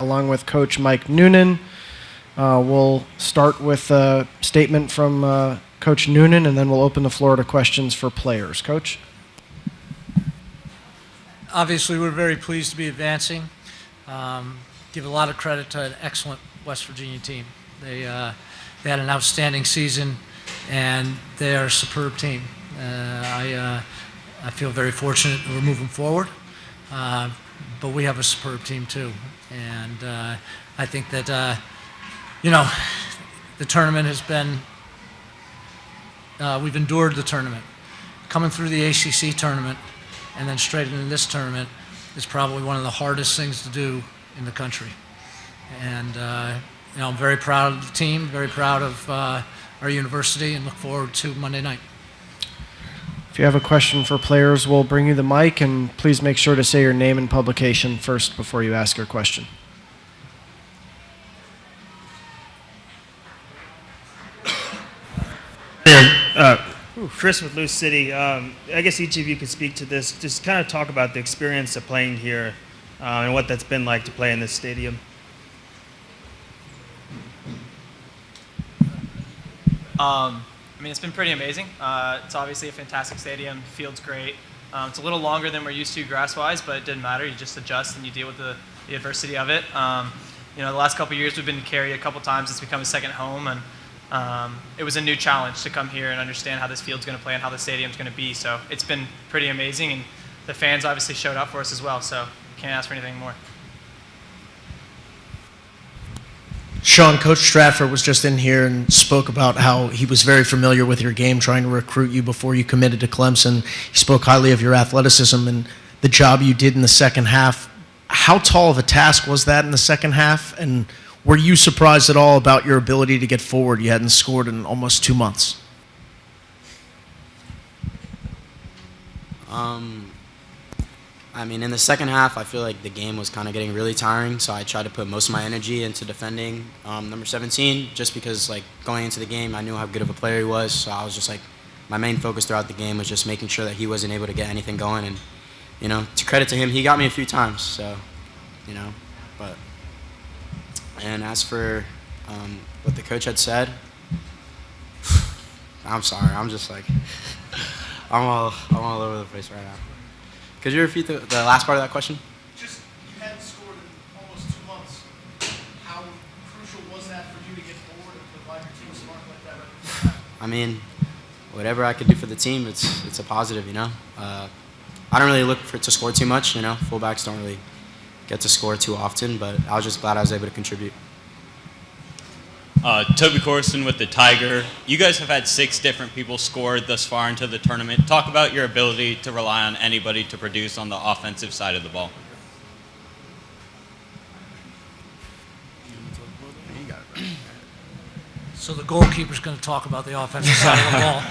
along with Coach Mike Noonan. We'll start with a statement from Coach Noonan, and then we'll open the floor to questions for players. Coach? Obviously, we're very pleased to be advancing. Give a lot of credit to an excellent West Virginia team. They had an outstanding season, and they are a superb team. I feel very fortunate that we're moving forward, but we have a superb team too. And I think that, the tournament has been, we've endured the tournament. Coming through the ACC tournament and then straight into this tournament is probably one of the hardest things to do in the country. And I'm very proud of the team, very proud of our university, and look forward to Monday night. If you have a question for players, we'll bring you the mic, and please make sure to say your name and publication first before you ask your question. Chris with Lou City. I guess each of you could speak to this. Just kind of talk about the experience of playing here and what that's been like to play in this stadium. It's been pretty amazing. It's obviously a fantastic stadium. Field's great. It's a little longer than we're used to grass-wise, but it didn't matter. You just adjust and you deal with the adversity of it. The last couple of years we've been to Cary a couple times. It's become a second home, and it was a new challenge to come here and understand how this field's going to play and how the stadium's going to be. So it's been pretty amazing, and the fans obviously showed up for us as well. So can't ask for anything more. Sean, Coach Stratford was just in here and spoke about how he was very familiar with your game, trying to recruit you before you committed to Clemson. He spoke highly of your athleticism and the job you did in the second half. How tall of a task was that in the second half? And were you surprised at all about your ability to get forward? You hadn't scored in almost 2 months. In the second half, I feel like the game was kind of getting really tiring, so I tried to put most of my energy into defending number 17, just because, going into the game, I knew how good of a player he was, so I was just my main focus throughout the game was just making sure that he wasn't able to get anything going, and, to credit to him, he got me a few times, so, and as for what the coach had said, I'm sorry, I'm just I'm all over the place right now. Could you repeat the last part of that question? Just, you hadn't scored in almost 2 months. How crucial was that for you to get forward and provide your team smart like that? Whatever I could do for the team, it's a positive, I don't really look to score too much, Fullbacks don't really get to score too often, but I was just glad I was able to contribute. Toby Corson with the Tiger. You guys have had 6 different people score thus far into the tournament. Talk about your ability to rely on anybody to produce on the offensive side of the ball. So the goalkeeper's going to talk about the offensive side of the ball.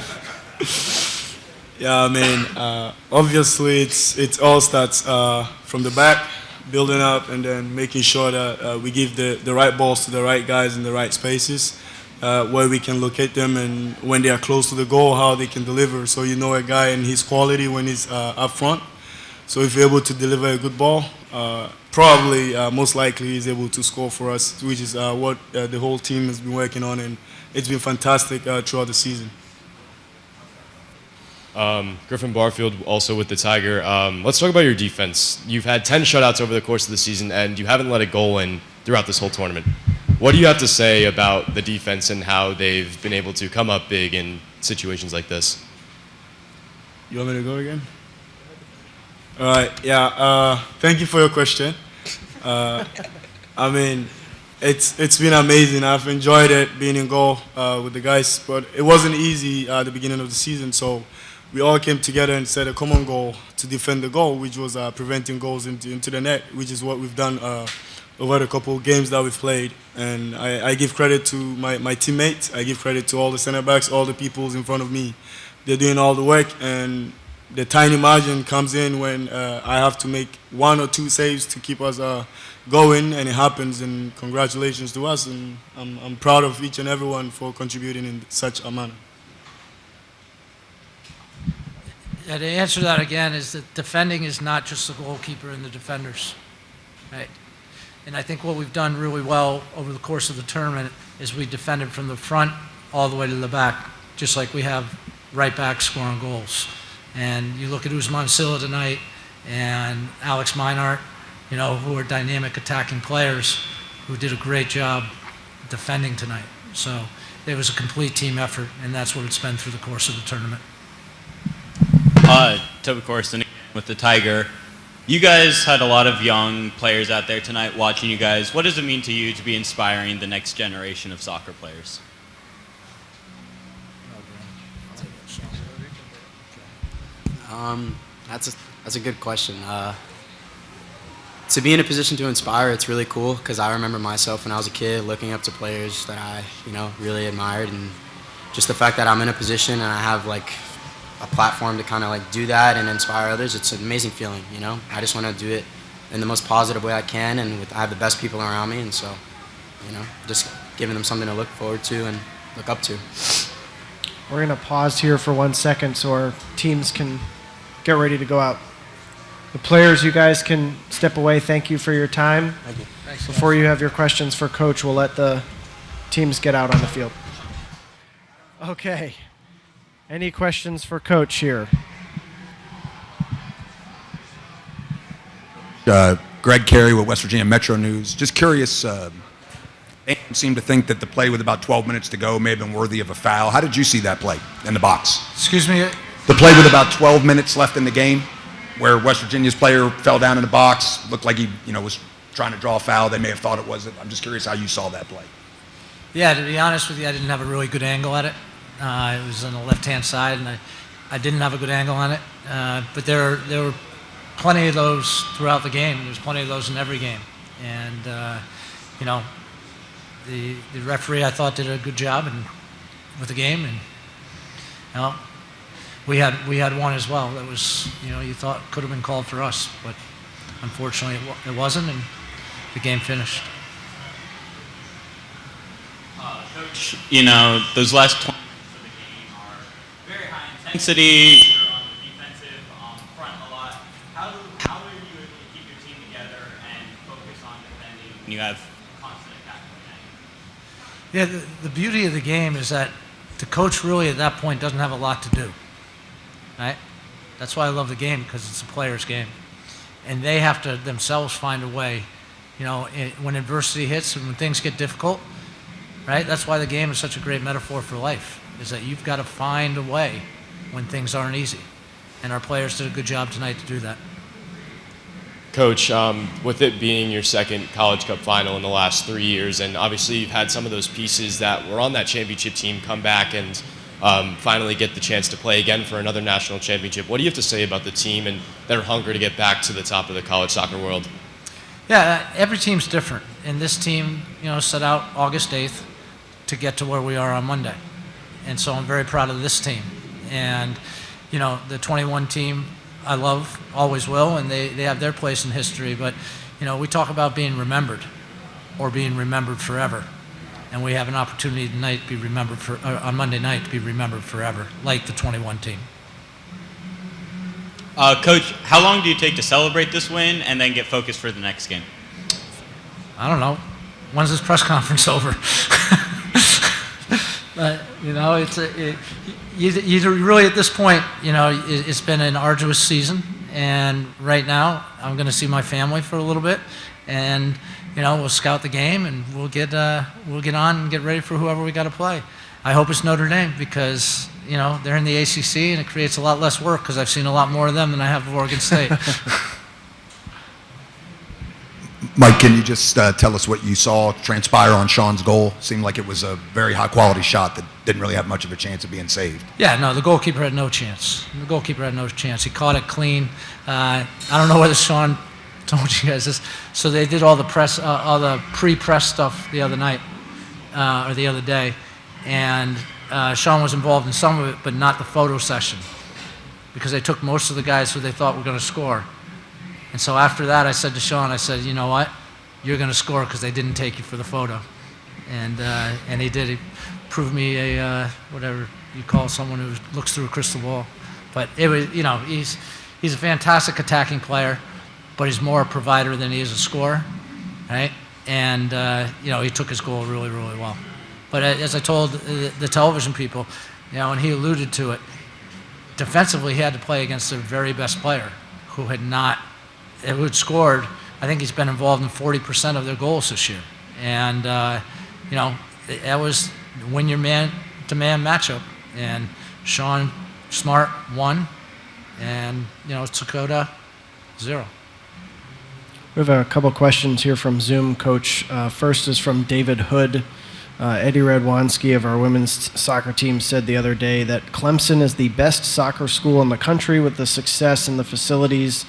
Yeah, obviously it's all starts from the back, building up, and then making sure that we give the right balls to the right guys in the right spaces, where we can locate them, and when they are close to the goal, how they can deliver. So you know a guy and his quality when he's up front. So if you're able to deliver a good ball, probably most likely he's able to score for us, which is what the whole team has been working on, and it's been fantastic throughout the season. Griffin Barfield, also with the Tiger. Let's talk about your defense. You've had 10 shutouts over the course of the season, and you haven't let a goal in throughout this whole tournament. What do you have to say about the defense and how they've been able to come up big in situations like this? You want me to go again? All right, yeah, thank you for your question. It's been amazing. I've enjoyed it, being in goal with the guys, but it wasn't easy at the beginning of the season, so we all came together and set a common goal to defend the goal, which was preventing goals into the net, which is what we've done over the couple of games that we've played. And I give credit to my teammates. I give credit to all the center backs, all the people in front of me. They're doing all the work, and the tiny margin comes in when I have to make 1 or 2 saves to keep us going, and it happens, and congratulations to us. And I'm proud of each and everyone for contributing in such a manner. Yeah, the answer to that again is that defending is not just the goalkeeper and the defenders, right? And I think what we've done really well over the course of the tournament is we defended from the front all the way to the back, just like we have right back scoring goals. And you look at Usman Silla tonight and Alex Meinart, who are dynamic attacking players who did a great job defending tonight. So it was a complete team effort, and that's what it's been through the course of the tournament. Toby Corson with the Tiger. You guys had a lot of young players out there tonight watching you guys. What does it mean to you to be inspiring the next generation of soccer players? That's a good question. To be in a position to inspire, it's really cool because I remember myself when I was a kid looking up to players that I, really admired, and just the fact that I'm in a position and I have like a platform to kind of like do that and inspire others. It's an amazing feeling, I just want to do it in the most positive way I can, and I have the best people around me, and so, just giving them something to look forward to and look up to. We're going to pause here for 1 second so our teams can get ready to go out. The players, you guys can step away. Thank you for your time. Thank you. Thanks, Before you have your questions for Coach, we'll let the teams get out on the field. Okay. Any questions for Coach here? Greg Carey with West Virginia Metro News. Just curious, AM seemed to think that the play with about 12 minutes to go may have been worthy of a foul. How did you see that play in the box? Excuse me? The play with about 12 minutes left in the game, where West Virginia's player fell down in the box, looked like he, was trying to draw a foul. They may have thought it was. I'm just curious how you saw that play. Yeah, to be honest with you, I didn't have a really good angle at it. It was on the left-hand side, and I didn't have a good angle on it. But there were plenty of those throughout the game. There's plenty of those in every game. And, the referee, I thought, did a good job with the game. And, we had one as well that was, you thought could have been called for us. But unfortunately, it wasn't, and the game finished. Coach, those last 20 minutes of the game are very high intensity. You're on the defensive front a lot. How are you able to keep your team together and focus on defending when you have constant attack going at you? Yeah, the beauty of the game is that the coach really at that point doesn't have a lot to do, right? That's why I love the game, because it's a player's game. And they have to themselves find a way, when adversity hits and when things get difficult, right? That's why the game is such a great metaphor for life, is that you've got to find a way when things aren't easy. And our players did a good job tonight to do that. Coach, with it being your second College Cup final in the last 3 years, and obviously you've had some of those pieces that were on that championship team come back and finally get the chance to play again for another national championship. What do you have to say about the team and their hunger to get back to the top of the college soccer world? Yeah, every team's different. And this team, set out August 8th to get to where we are on Monday. And so I'm very proud of this team. And, the 21 team I love, always will, and they have their place in history. But, we talk about being remembered or being remembered forever. And we have an opportunity tonight to be remembered on Monday night to be remembered forever, like the 21 team. Coach, how long do you take to celebrate this win and then get focused for the next game? I don't know. When's this press conference over? But, you really at this point, it's been an arduous season. And right now, I'm going to see my family for a little bit. And, we'll scout the game and we'll get on and get ready for whoever we got to play. I hope it's Notre Dame because, they're in the ACC and it creates a lot less work because I've seen a lot more of them than I have of Oregon State. Mike, can you just tell us what you saw transpire on Sean's goal? Seemed like it was a very high-quality shot that didn't really have much of a chance of being saved. Yeah, no, the goalkeeper had no chance. He caught it clean. I don't know whether Sean told you guys this. So they did all the pre-press stuff the other night or the other day, and Sean was involved in some of it, but not the photo session, because they took most of the guys who they thought were going to score. And so after that, I said to Sean, you know what? You're going to score because they didn't take you for the photo. And he did. He proved me a, whatever you call someone who looks through a crystal ball. But it was, he's a fantastic attacking player, but he's more a provider than he is a scorer. right? And he took his goal really, really well. But as I told the television people, and he alluded to it, defensively he had to play against their very best player who had scored. I think he's been involved in 40% of their goals this year. And, that was win your man-to-man matchup. And Sean Smart won, and, Dakota 0. We have a couple questions here from Zoom, Coach. First is from David Hood. Eddie Radwanski of our women's soccer team said the other day that Clemson is the best soccer school in the country with the success and the facilities.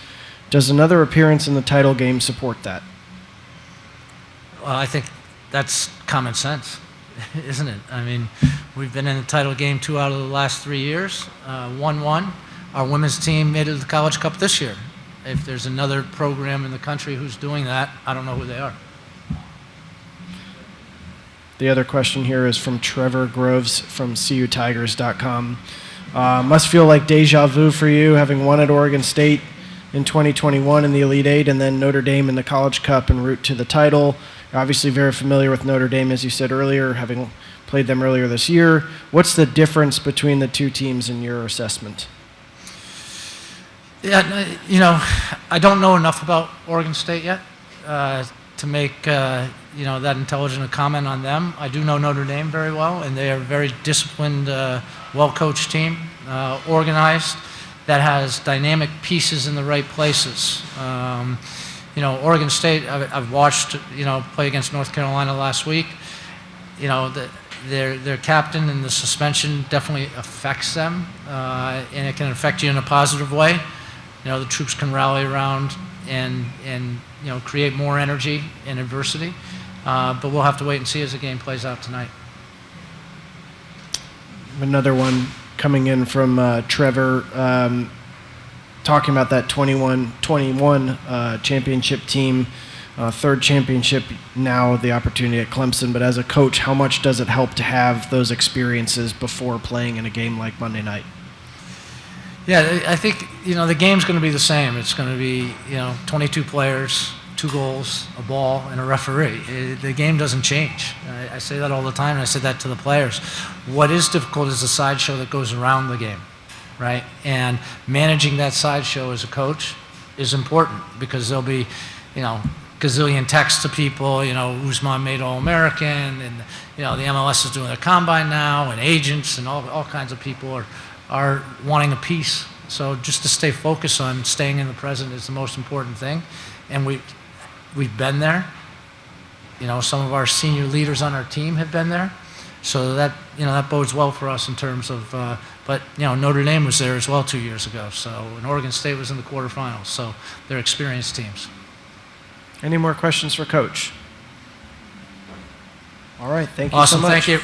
Does another appearance in the title game support that? Well, I think that's common sense, isn't it? I mean, we've been in the title game 2 out of the last 3 years, 1-1. Our women's team made it to the College Cup this year. If there's another program in the country who's doing that, I don't know who they are. The other question here is from Trevor Groves from CUTigers.com. Must feel like deja vu for you, having won at Oregon State in 2021 in the Elite Eight, and then Notre Dame in the College Cup en route to the title. You're obviously very familiar with Notre Dame, as you said earlier, having played them earlier this year. What's the difference between the two teams in your assessment? Yeah, I don't know enough about Oregon State yet to make that intelligent a comment on them. I do know Notre Dame very well, and they are a very disciplined, well-coached team, organized, that has dynamic pieces in the right places. Oregon State, I've watched, play against North Carolina last week. Their captain and the suspension definitely affects them, and it can affect you in a positive way. The troops can rally around and create more energy in adversity. But we'll have to wait and see as the game plays out tonight. Another one coming in from Trevor, talking about that 21 championship team, third championship now, the opportunity at Clemson. But as a coach, how much does it help to have those experiences before playing in a game like Monday night? Yeah, I think, the game's going to be the same. It's going to be, 22 players, 2 goals, a ball, and a referee. The game doesn't change. I say that all the time, and I say that to the players. What is difficult is the sideshow that goes around the game, right? And managing that sideshow as a coach is important because there'll be, gazillion texts to people, Usman made All-American, and, the MLS is doing their combine now, and agents and all kinds of people are wanting a piece. So just to stay focused on staying in the present is the most important thing. And we've been there. Some of our senior leaders on our team have been there. So that bodes well for us in terms of, but Notre Dame was there as well 2 years ago. So, and Oregon State was in the quarterfinals. So they're experienced teams. Any more questions for Coach? All right, thank you so Awesome, much. thank you.